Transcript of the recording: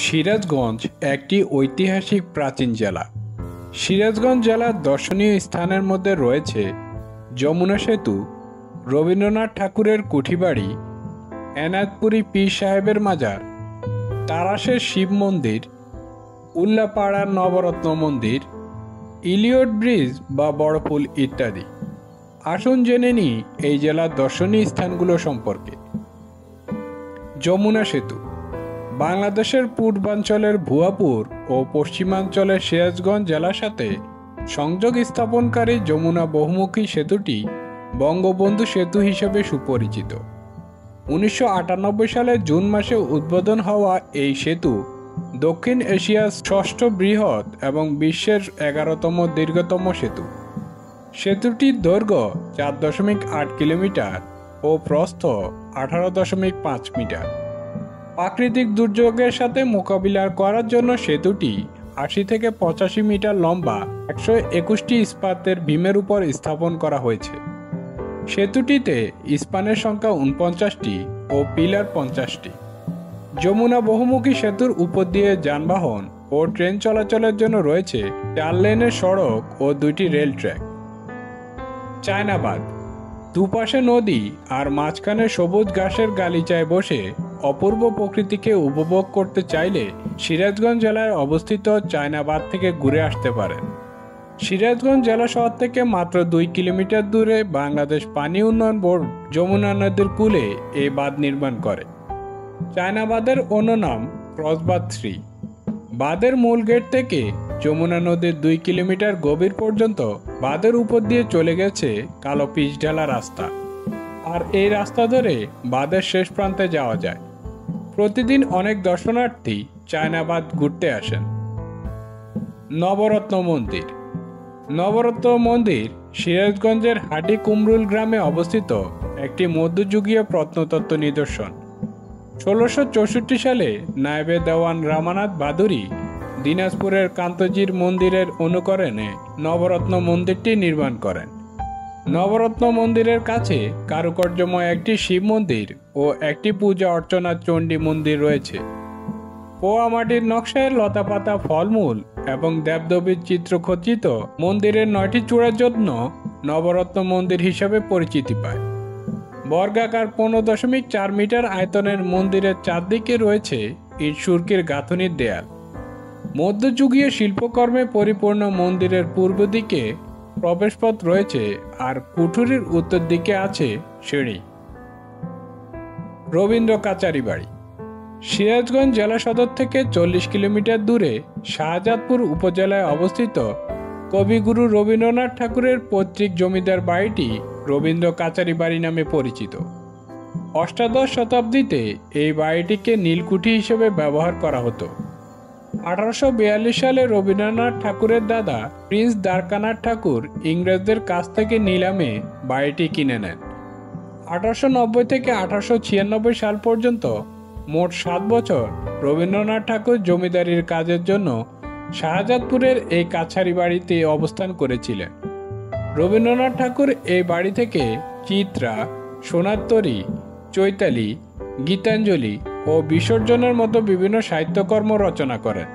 সিরাজগঞ্জ একটি ঐতিহাসিক প্রাচীন জেলা। সিরাজগঞ্জ জেলার দর্শনীয় স্থানের মধ্যে রয়েছে যমুনা সেতু, রবীন্দ্রনাথ ঠাকুরের কুঠিবাড়ি, এনায়তপুরী পীর সাহেবের মাজার, তারাশের শিব মন্দির, উল্লাপাড়ার নবরত্ন মন্দির, ইলিয়ট ব্রিজ বা বড়পুল ইত্যাদি। আসুন জেনে নিই এই জেলার দর্শনীয় স্থানগুলো সম্পর্কে। যমুনা সেতু বাংলাদেশের পূর্বাঞ্চলের ভুয়াপুর ও পশ্চিমাঞ্চলের সিরাজগঞ্জ জেলার সাথে সংযোগ স্থাপনকারী যমুনা বহুমুখী সেতুটি বঙ্গবন্ধু সেতু হিসেবে সুপরিচিত। 1998 সালে জুন মাসে উদ্বোধন হওয়া এই সেতু দক্ষিণ এশিয়ার ষষ্ঠ বৃহৎ এবং বিশ্বের 11তম দীর্ঘতম সেতু। সেতুটির দৈর্ঘ্য 4.8 কিলোমিটার ও প্রস্থ 18.5 মিটার। প্রাকৃতিক দুর্যোগের সাথে মোকাবিলা করার জন্য সেতুটি 80 থেকে 85 মিটার লম্বা 121টি ইস্পাতের বিমের উপর স্থাপন করা হয়েছে। সেতুটিতে স্পানের সংখ্যা 49টি ও পিলার 50টি। যমুনা বহুমুখী সেতুর উপর দিয়ে যানবাহন ও ট্রেন চলাচলের জন্য রয়েছে 4 লেনের সড়ক ও 2টি রেল ট্র্যাক। চায়নাবাদ দুপাশে নদী আর মাঝখানে সবুজ ঘাসের গালিচায় বসে অপূর্ব প্রকৃতিকে উপভোগ করতে চাইলে সিরাজগঞ্জ জেলায় অবস্থিত চায়নাবাদ থেকে ঘুরে আসতে পারেন। সিরাজগঞ্জ জেলা শহর থেকে মাত্র 2 কিলোমিটার দূরে বাংলাদেশ পানি উন্নয়ন বোর্ড যমুনা নদীর কূলে এই বাঁধ নির্মাণ করে। চায়নাবাদের অন্য নাম ক্রসবাঁধ 3। বাঁধের মূল গেট থেকে যমুনা নদীর 2 কিলোমিটার গভীর পর্যন্ত বাঁধের উপর দিয়ে চলে গেছে কালো পিচ ঢালা রাস্তা, আর এই রাস্তা ধরে বাঁধের শেষ প্রান্তে যাওয়া যায়। প্রতিদিন অনেক দর্শনার্থী চায়নাবাদ ঘুরতে আসেন। নবরত্ন মন্দির নবরত্ন মন্দির সিরাজগঞ্জের হাটি কুমরুল গ্রামে অবস্থিত একটি মধ্যযুগীয় প্রত্নতত্ত্ব নিদর্শন। 1664 সালে নায়েবে দেওয়ান রামানাথ বাদুড়ি দিনাজপুরের কান্তজির মন্দিরের অনুকরণে নবরত্ন মন্দিরটি নির্মাণ করেন। নবরত্ন মন্দিরের কাছে কারুকার্যময় একটি শিব মন্দির ও একটি পূজা অর্চনার চণ্ডী মন্দির রয়েছে। পোয়া মাটির নকশায় লতাপাতা, ফলমূল এবং দেবদেবীর চিত্র খচিত মন্দিরের 9টি চূড়ার জন্য নবরত্ন মন্দির হিসাবে পরিচিতি পায়। বর্গাকার 15.4 মিটার আয়তনের মন্দিরের চারদিকে রয়েছে ইট সুরকির গাঁথুনির দেয়াল। মধ্যযুগীয় শিল্পকর্মে পরিপূর্ণ মন্দিরের পূর্ব দিকে প্রবেশপথ রয়েছে, আর কুঠুরির উত্তর দিকে আছে সিঁড়ি। রবীন্দ্র কাচারি বাড়ি সিরাজগঞ্জ জেলা সদর থেকে 40 কিলোমিটার দূরে শাহজাদপুর উপজেলায় অবস্থিত কবিগুরু রবীন্দ্রনাথ ঠাকুরের পৈতৃক জমিদার বাড়িটি রবীন্দ্র কাচারি বাড়ি নামে পরিচিত। অষ্টাদশ শতাব্দীতে এই বাড়িটিকে নীলকুঠি হিসেবে ব্যবহার করা হতো। 1842 সালে রবীন্দ্রনাথ ঠাকুরের দাদা প্রিন্স দ্বারকানাথ ঠাকুর ইংরেজদের কাছ থেকে নিলামে বাড়িটি কিনে নেন। 1890 থেকে 1896 সাল পর্যন্ত মোট 7 বছর রবীন্দ্রনাথ ঠাকুর জমিদারির কাজের জন্য শাহজাদপুরের এই কাছারি বাড়িতে অবস্থান করেছিলেন। রবীন্দ্রনাথ ঠাকুর এই বাড়ি থেকে চিত্রা, সোনার তরী, চৈতালি, গীতাঞ্জলি ও বিসর্জনের মতো বিভিন্ন সাহিত্যকর্ম রচনা করেন।